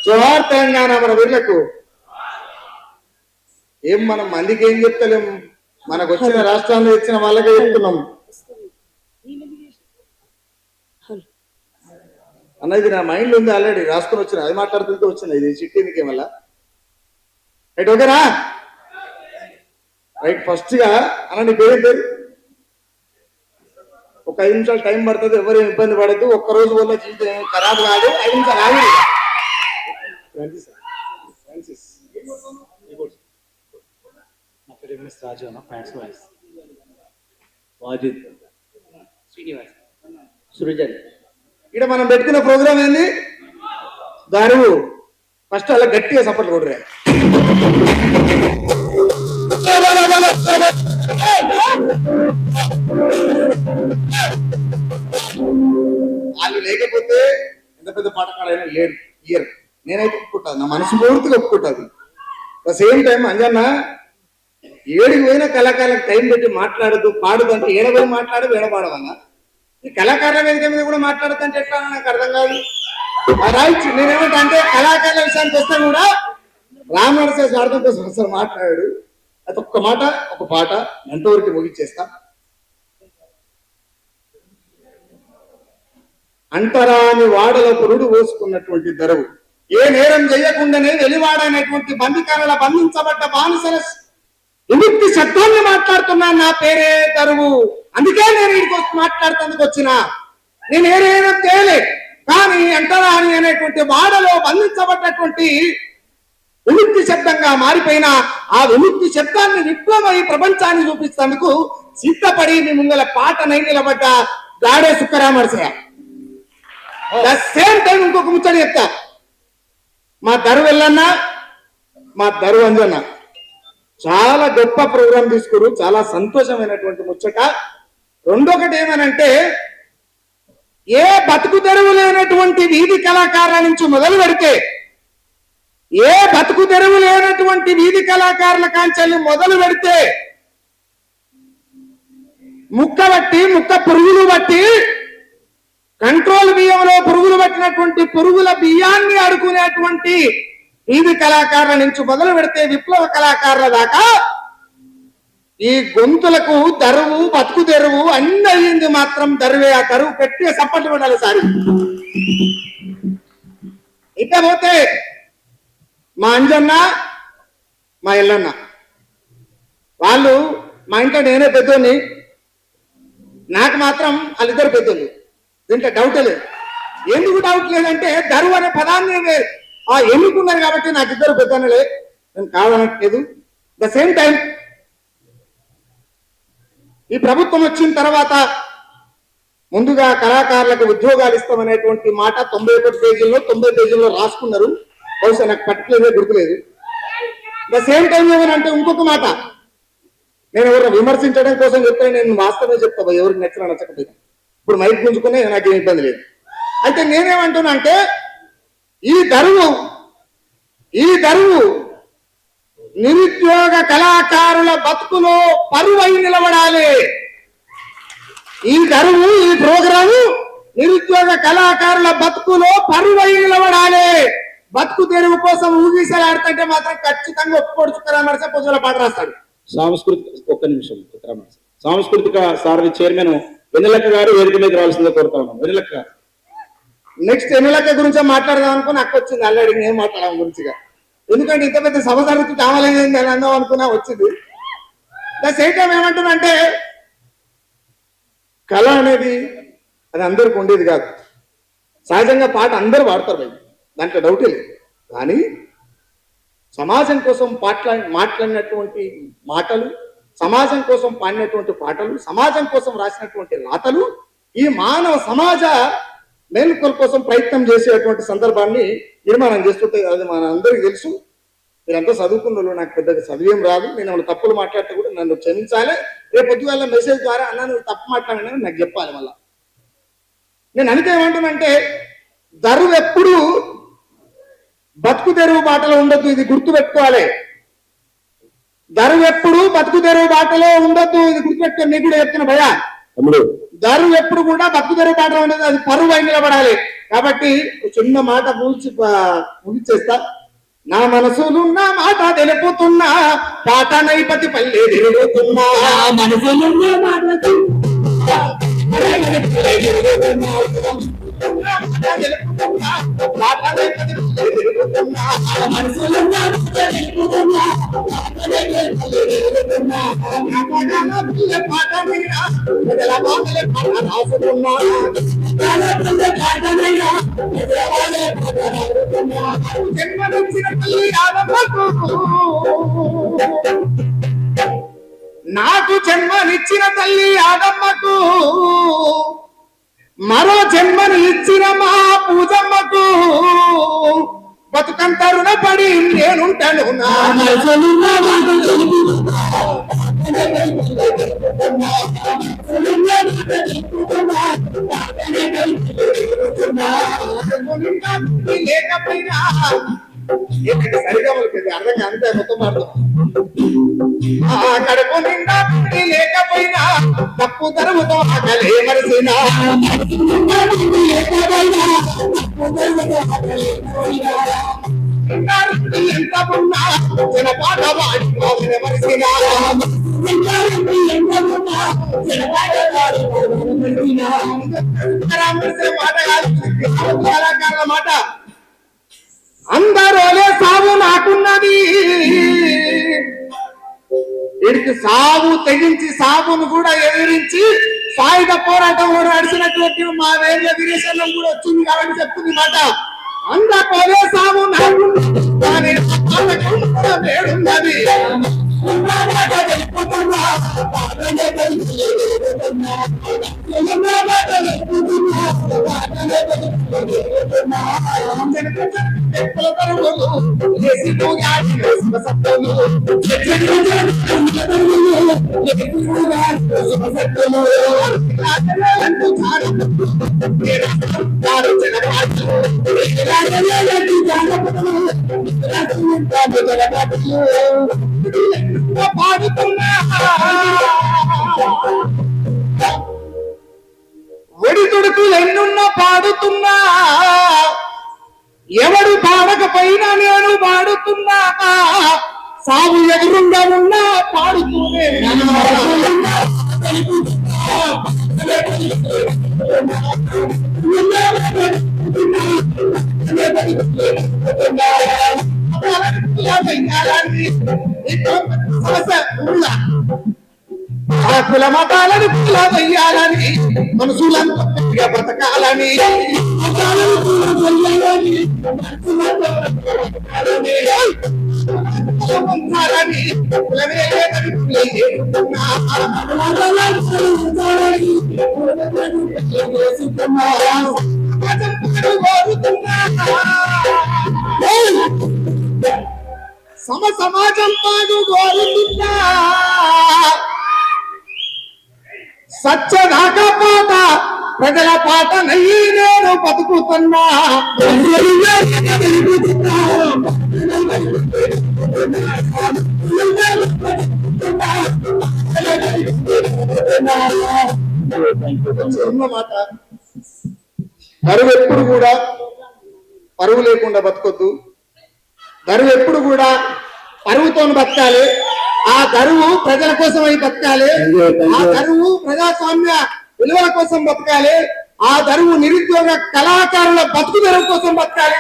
జోహార్ తెలంగాణ మన వీళ్ళకు. ఏం మనం మందికి ఏం చెప్తలేం, మనకు వచ్చిన రాష్ట్రాల్లో ఇచ్చిన వాళ్ళకే చెప్తున్నాం. అన్న ఇది నా మైండ్ ఉంది, ఆల్రెడీ రాసుకొని వచ్చిన, అది మాట్లాడుతుంటే వచ్చిన, ఇది చిట్టిందికే మళ్ళా రైట్. ఓకేనా రైట్. ఫస్ట్ గా అన్న నీ పేరు పేరు ఒక 5 నిమిషాలు టైం పడుతుంది, ఎవరు ఇబ్బంది పడద్దు, ఒక్కరోజు వల్ల జీవితం ఖరాబ్ కాదు. 5 నిమిషాలు ఆగి. నా పేరు ఎంఎస్ రాజు అన్న, ఫ్యాన్స్ వాయిస్ వాజిద్ శ్రీనివాస్ సృజన్. ఇక్కడ మనం పెట్టుకున్న ప్రోగ్రామ్ ఏంది? దారువు. ఫస్ట్ అలా గట్టిగా సపోర్ట్ కొడరే. వాళ్ళు లేకపోతే ఎంత పెద్ద పాటకాడైనా లేరు ఇయర్. నేనైతే ఒప్పుకుంటాను, నా మనసు పూర్తిగా ఒప్పుకుంటుంది. సేమ్ టైం అంజన్న ఏడికి పోయినా కళాకారులకు టైం పెట్టి మాట్లాడదు పాడదు అంటే ఏడపోయి మాట్లాడు ఏడపాడవన్నా. ఈ కళాకారుల వేదిక మీద కూడా మాట్లాడుతుంటే ఎట్లా నాకు అర్థం కాదు. రైట్. నేనేమంటా అంటే కళాకారుల విషయానికి వస్తే కూడా రామనరసే స్వార్థం కోసం అసలు మాట్లాడాడు. అది ఒక్క మాట ఒక పాట ఎంతవరకు ముగిచ్చేస్తా. అంటరాని వాడల పురుడు పోసుకున్నటువంటి దరువు, ఏ నేరం చేయకుండానే వెలివాడనేటువంటి బందికారుల బంధించబడ్డ బానిసల విముక్తి శబ్దాన్ని మాట్లాడుతున్నా. నా పేరే దరువు. అందుకే నేను వీడికి మాట్లాడుతందుకు వచ్చిన. నేను ఏదైనా తేలే కానీ అంటరాని అనేటువంటి వాడలో బంధించబడ్డటువంటి విముక్తి శబ్దంగా మారిపోయిన ఆ విముక్తి శబ్దాన్ని విప్లవ ఈ ప్రపంచాన్ని చూపిస్తేందుకు సిద్ధపడి మీ ముంగల పాటనై నిలబడ్డ గాడే సుక్కరామర్సయ్య. ద సేమ్ టైం ఇంకొక ముచ్చట చెప్తా. మా దరు వెళ్ళన్న, మా దరు అంజన్న చాలా గొప్ప ప్రోగ్రాం తీసుకురు, చాలా సంతోషమైనటువంటి ముచ్చట. రెండొకటి ఏమనంటే, ఏ బతుకు తెరువు లేనటువంటి వీధి కళాకారుల నుంచి మొదలు పెడితే, ఏ బతుకు తెరువు లేనటువంటి వీధి కళాకారుల కాంచెల్ని మొదలు పెడితే ముక్క బట్టి ముక్క పురుగులు బట్టి కంట్రోల్ బియ్యంలో పురుగులు పట్టినటువంటి పురుగుల బియ్యాన్ని అడుకునేటువంటి వీధి కళాకారుల నుంచి మొదలు పెడితే విప్లవ కళాకారుల దాకా ఈ గొంతులకు దరువు బతుకు తెరువు అన్ని అయ్యింది మాత్రం దరువే. ఆ దరువు పెట్టి సప్పట్లు ఉండాలి సారి. ఇకపోతే మా అంజన్న మా ఎల్లన్న వాళ్ళు, మా ఇంట్లో నేనే పెద్దోని, నాకు మాత్రం వాళ్ళిద్దరు పెద్దోళ్ళు. దీంట్లో డౌట్ లేదు. ఎందుకు డౌట్ లేదంటే దరువు అనే పదాన్ని ఎన్నుకున్నారు కాబట్టి నాకు ఇద్దరు పెద్దనలే, నేను కాదనట్లేదు. ద సేమ్ టైం ఈ ప్రభుత్వం వచ్చిన తర్వాత ముందుగా కళాకారులకు ఉద్యోగాలు ఇస్తామనేటువంటి మాట 91 పేజీల్లో 90 పేజీల్లో రాసుకున్నారు. బహుశా నాకు పట్టులేదు, గుర్తులేదు. ద సేమ్ టైం ఏమనంటే ఇంకొక మాట, నేను ఎవరిని విమర్శించడం కోసం చెప్తే నేను వాస్తవమే చెప్తా, ఎవరికి నచ్చినా నచ్చకపోయినా. ఇప్పుడు మైక్ గుంజుకునే నాకేం ఇబ్బంది లేదు. అయితే నేనేమంటున్నా అంటే ఈ దరువు నిరుద్యోగ కళాకారుల బతుకులో పరువై నిలబడాలి. ఈ దరువు, ఈ ప్రోగ్రాము నిరుద్యోగ కళాకారుల బతుకులో పరువై నిలబడాలి. బతుకు తెరువు కోసం ఊగిసలాడుతుంటే మాత్రం ఖచ్చితంగా ఒప్పుకోడు చుక్కరామర్స పొద్దుల పాట రాస్తాడు. ఒక్క నిమిషం. సాంస్కృతిక సారథి చైర్మన్ వెన్నెలక్క గారు వేదిక మీద రావాల్సిందిగా కోరుతా ఉన్నాం. వెన్నెలక్క నెక్స్ట్ వెన్నెలక్క గురించి మాట్లాడదాం అనుకుని అక్క వచ్చింది. ఆల్రెడీ నేను మాట్లాడడం గురించిగా, ఎందుకంటే ఇంత పెద్ద సభ జరుగుతూ కావాలని అందాం అనుకున్నా వచ్చింది. సేమ్ టైం ఏమంటుందంటే కళ అనేది అది అందరికి ఉండేది కాదు. సహజంగా పాట అందరూ పాడతారు భయ్, దాంట్లో డౌటే లేదు. కానీ సమాజం కోసం మాట్లాడినటువంటి మాటలు, సమాజం కోసం పాడినటువంటి పాటలు, సమాజం కోసం రాసినటువంటి రాతలు ఈ మానవ సమాజ మేలుకొల కోసం ప్రయత్నం చేసేటువంటి సందర్భాన్ని నిర్మాణం చేస్తుంటే అది మన అందరికీ తెలుసు. మీరంతా చదువుకున్న వాళ్ళు, నాకు పెద్దగా చదివేం రాదు. నేను ఏమైనా తప్పులు మాట్లాడితే కూడా నన్ను క్షమించాలి. రేపు పొద్దుగాల మెసేజ్ ద్వారా అన్న నువ్వు తప్పు మాట్లాడినని నాకు చెప్పాలి. మళ్ళా నేను అందుకే ఏమంటానంటే దరువు ఎప్పుడు బతుకు తెరువు బాటలో ఉండొద్దు, ఇది గుర్తు పెట్టుకోవాలి. దరువు ఎప్పుడు బతుకు తెరువు బాటలో ఉండొద్దు, ఇది గుర్తుపెట్టుకో. నీకు కూడా చెప్తున్నా భయ, దరువు ఎప్పుడు కూడా బతుకు తెరువు బాటలో ఉండదు, అది పరువు అయి నిలబడాలి. కాబట్టి ఒక చిన్న మాట ముగిచేస్తా. నా మనసులున్న మాట తెలుపుతున్నా, పాట నైపతి పల్లె తిరుగుతున్నా. మనసులున్న మాట తెలుపుతున్నా, పాట నైపతి పల్లె తిరుగుతున్నా. మనసులున్న పాట మీద ప్రజల బాధలే పాట రాసుకున్నా. జన్మనిచ్చిన తల్లి యాదమ్మకు, నాకు జన్మనిచ్చిన తల్లి యాదమ్మకు, మరో జన్మని ఇచ్చిన మా పూజమ్మకు బతుకంత రుణపడి నేనుంటాను. నా మనసులున్న మాట లేకపోయినా సరిగా అర్థం అంతే మొత్తం అర్థం. కడుపు నిండా లేకపోయినా తప్పు తరుముతో ఆకలే మరిసినా. ఎంత ఉన్నా చిన్న పాట వాడి మరిసినా. మాట కాదు, కళాకారుల మాట. అందరోలే సాగు నాకున్నది, వీడికి సాగు తెగించి సాగును కూడా ఎదిరించి సాయుధ పోరాటం కూడా నడిచినటువంటి మా వేర్ల వీరేశం కూడా వచ్చింది కాబట్టి చెప్తుంది మాట. అందరోలే సాగు నాకున్నది, కానీ కూడా వేడున్నది. పాడుతున్నా ఒడి తుడుకులు ఎన్నున్నా పాడుతున్నా, ఎవడు పాడకపోయినా నేను పాడుతున్నా. సాగు ఎదురుగా ఉన్నా పాడుతూనే కుల మతాలను కులా వెయ్యాలని, మనసులంతా బ్రతకాలని, సమాజం పాడు కోరుతున్నా. సత్యదాకా పాట ప్రజల పాట నయ్యి నేను బతుకుతున్నా. మాట బరువు ఎప్పుడు కూడా పరువు లేకుండా బతకొద్దు. బరువు ఎప్పుడు కూడా పరువుతో బతకాలి. ఆ కరువు ప్రజల కోసం అయి బతకాలి. ఆ కరువు ప్రజాస్వామ్య విలువల కోసం బతకాలి. ఆ ధరువు నిరుద్యోగ కళాకారుల బతుకు తెరువు కోసం బతకాలి.